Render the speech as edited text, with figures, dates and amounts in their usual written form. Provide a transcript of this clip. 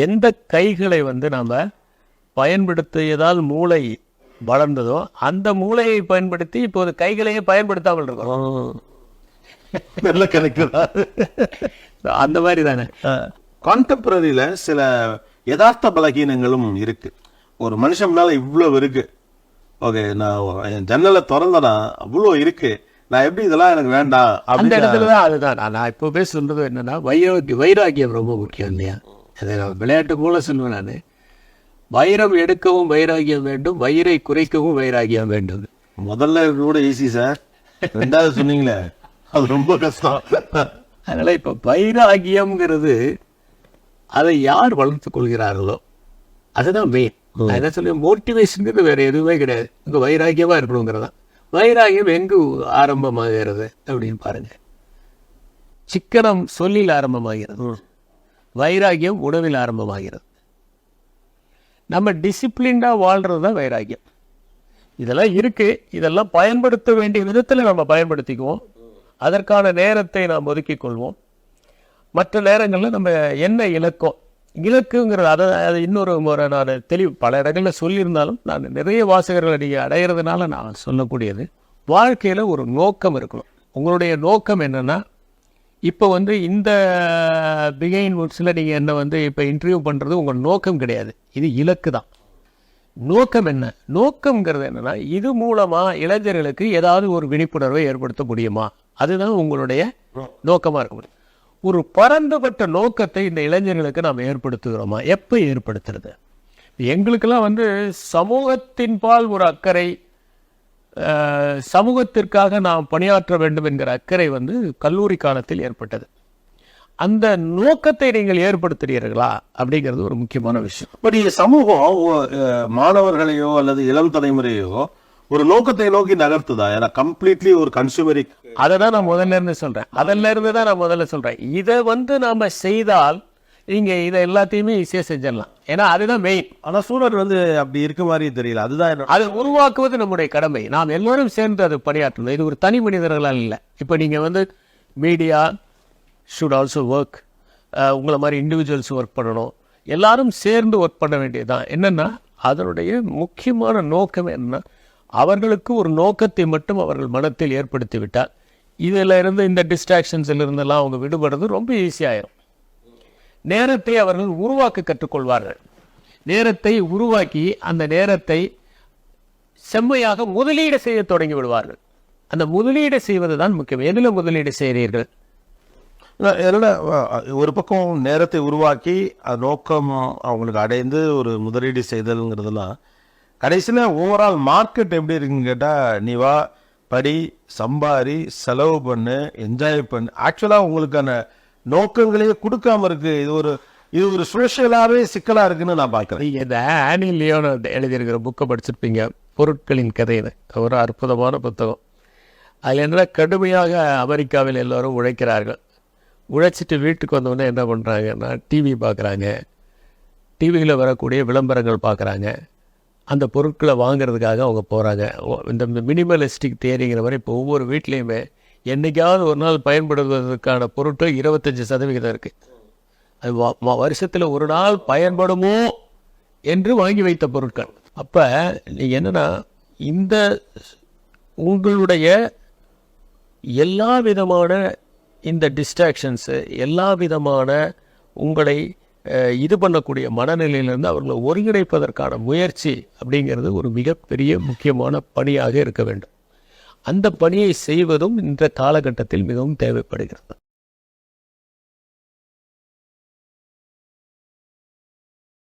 எந்த கைகளை வந்து நாம் பயன்படுத்தியதால் மூளை வளர்ந்ததோ அந்த மூளையை பயன்படுத்தி இப்போது கைகளையே பயன்படுத்தாமல் இருக்கோம். நல்ல கணக்கு அந்த மாதிரி தானே. கான்டெம்பரரியில சில யதார்த்த பலகீனங்களும் இருக்கு. ஒரு மனுஷனால இவ்வளவு இருக்கு. ஓகே, நான் என் ஜன்னலை திறந்தனா அவ்வளோ இருக்கு, நான் எப்படி இதெல்லாம் எனக்கு வேண்டாம் அந்த இடத்துலதான். அதுதான் நான் இப்பவே சொல்றது என்னன்னா, வைராகியம் ரொம்ப முக்கியம் இல்லையா. அதை விளையாட்டு போல சொல்லுவேன் நான். வைரம் எடுக்கவும் வைராகியம் வேண்டும், வயிறை குறைக்கவும் வைராகியம் வேண்டும். முதல்ல கூட ஈஸி சார், ரெண்டாவது சொன்னீங்களே அது ரொம்ப கஷ்டம். அதனால இப்ப வைராகியம்ங்கிறது அதை யார் வளர்த்துக் கொள்கிறார்களோ அதுதான் மெயின். நான் என்ன சொல்ல, மோட்டிவேஷனுங்கிறது வேற எதுவுமே கிடையாது. இங்க வைராகியமா இருக்கணுங்கிறதா. வைராகியம் எங்கு ஆரம்பமாகிறது அப்படின்னு பாருங்க. சிக்கனம் சொல்லில் ஆரம்பமாகிறது, வைராகியம் உணவில் ஆரம்பமாகிறது. நம்ம டிசிப்ளின்டா வாழ்றதுதான் வைராகியம். இதெல்லாம் இருக்கு, இதெல்லாம் பயன்படுத்த வேண்டிய விதத்துல நம்ம பயன்படுத்திக்குவோம். அதற்கான நேரத்தை நாம் ஒதுக்கிக் கொள்வோம். மற்ற நேரங்களில் நம்ம என்ன இலக்குங்கிறது அதை இன்னொரு முறை நான் பல இடங்களில் சொல்லியிருந்தாலும் நான் நிறைய வாசகர்களை நீங்கள் அடையிறதுனால நான் சொல்லக்கூடியது, வாழ்க்கையில் ஒரு நோக்கம் இருக்கணும். உங்களுடைய நோக்கம் என்னென்னா, இப்போ வந்து இந்த பிகைன் வுட்ஸில் நீங்கள் என்ன இப்போ இன்டர்வியூ பண்ணுறது உங்கள் நோக்கம் கிடையாது, இது இலக்கு தான். நோக்கம் என்ன? நோக்கம்ங்கிறது என்னென்னா, இது மூலமாக இளைஞர்களுக்கு ஏதாவது ஒரு விழிப்புணர்வை ஏற்படுத்த முடியுமா, அதுதான் உங்களுடைய நோக்கமாக இருக்க முடியும். ஒரு பரந்துபட்ட நோக்கத்தை இந்த இளைஞர்களுக்கு நாம் ஏற்படுத்துகிறோமா? எப்போ ஏற்படுத்துறது? எங்களுக்கெல்லாம் சமூகத்தின் பால் ஒரு அக்கறை, சமூகத்திற்காக நாம் பணியாற்ற வேண்டும் என்கிற அக்கறை கல்லூரி காலத்தில் ஏற்பட்டது. அந்த நோக்கத்தை நீங்கள் ஏற்படுத்துகிறீர்களா அப்படிங்கிறது ஒரு முக்கியமான விஷயம். பட் சமூகம் மாணவர்களையோ அல்லது இளம் தலைமுறையோ ஒரு நோக்கத்தை நோக்கி நகர்த்துதா? ஏன்னா கம்ப்ளீட்லி ஒரு கன்சூமரிக். அதை தான் நான் முதல்ல இருந்து சொல்றேன். இதை நாம செய்தால் நீங்க இதை எல்லாத்தையுமே ஈஸியா செஞ்சிடலாம். ஏன்னா அதுதான் மெயின். ஆனா சூழல் அப்படி இருக்க மாதிரி தெரியல. அதுதான் அதை உருவாக்குவது நம்முடைய கடமை. நாம் எல்லாரும் சேர்ந்து அது பணியாற்றணும். இது ஒரு தனி மனிதர்களால் இல்லை. இப்போ நீங்க மீடியா ஷுட் ஆல்சோ ஒர்க். உங்களை மாதிரி இண்டிவிஜுவல்ஸ் ஒர்க் பண்ணணும். எல்லாரும் சேர்ந்து ஒர்க் பண்ண வேண்டியதுதான். என்னன்னா அதனுடைய முக்கியமான நோக்கம் என்னன்னா, அவர்களுக்கு ஒரு நோக்கத்தை மட்டும் அவர்கள் மனத்தில் ஏற்படுத்தி விட்டால் இதில் இருந்து, இந்த டிஸ்ட்ராக்ஷன்ஸில் இருந்தெல்லாம் அவங்க விடுபடுறது ரொம்ப ஈஸியாயிரும். நேரத்தை அவர்கள் உருவாக்க கற்றுக்கொள்வார்கள். நேரத்தை உருவாக்கி அந்த நேரத்தை செம்மையாக முதலீடு செய்ய தொடங்கி விடுவார்கள். அந்த முதலீடு செய்வது தான் முக்கியம். எதில் முதலீடு செய்கிறீர்கள்? ஒரு பக்கம் நேரத்தை உருவாக்கி நோக்கம் அவங்களுக்கு அடைந்து ஒரு முதலீடு செய்தல்ங்கிறதுலாம், கடைசியில் ஓவரால் மார்க்கெட் எப்படி இருக்குன்னு கேட்டால், நீ வா, படி, சம்பாரி, செலவு பண்ணு, என்ஜாய் பண்ணு. ஆக்சுவலாக உங்களுக்கான நோக்கங்களையே கொடுக்காம இருக்கு. இது ஒரு சோஷியலாகவே சிக்கலாக இருக்குன்னு நான் பார்க்குறேன். நீங்கள் இந்த ஆனி லியோன் எழுதியிருக்கிற புக்கை படிச்சிருப்பீங்க, பொருட்களின் கதைன்னு. ஒரு அற்புதமான புத்தகம். அதில் என்ன, கடுமையாக அமெரிக்காவில் எல்லோரும் உழைக்கிறார்கள். உழைச்சிட்டு வீட்டுக்கு வந்தோடனே என்ன பண்ணுறாங்கன்னா, டிவி பார்க்குறாங்க, டிவியில் வரக்கூடிய விளம்பரங்கள் பார்க்குறாங்க, அந்த பொருட்களை வாங்கிறதுக்காக அவங்க போகிறாங்க. இந்த மினிமலிஸ்டிக் தியரிங்கிற மாதிரி இப்போ ஒவ்வொரு வீட்லேயுமே என்றைக்காவது ஒரு நாள் பயன்படுவதற்கான பொருட்கள் 25% இருக்குது. அது வருஷத்தில் ஒரு நாள் பயன்படுமோ என்று வாங்கி வைத்த பொருட்கள். அப்போ நீங்கள் என்னென்னா, இந்த உங்களுடைய எல்லா விதமான இந்த டிஸ்ட்ராக்ஷன்ஸு, எல்லா விதமான உங்களை இது பண்ணக்கூடிய மனநிலையிலிருந்து அவர்களை ஒருங்கிணைப்பதற்கான முயற்சி அப்படிங்கிறது ஒரு மிகப்பெரிய முக்கியமான பணியாக இருக்க வேண்டும். அந்த பணியை செய்வதும் இந்த காலகட்டத்தில் மிகவும் தேவைப்படுகிறது.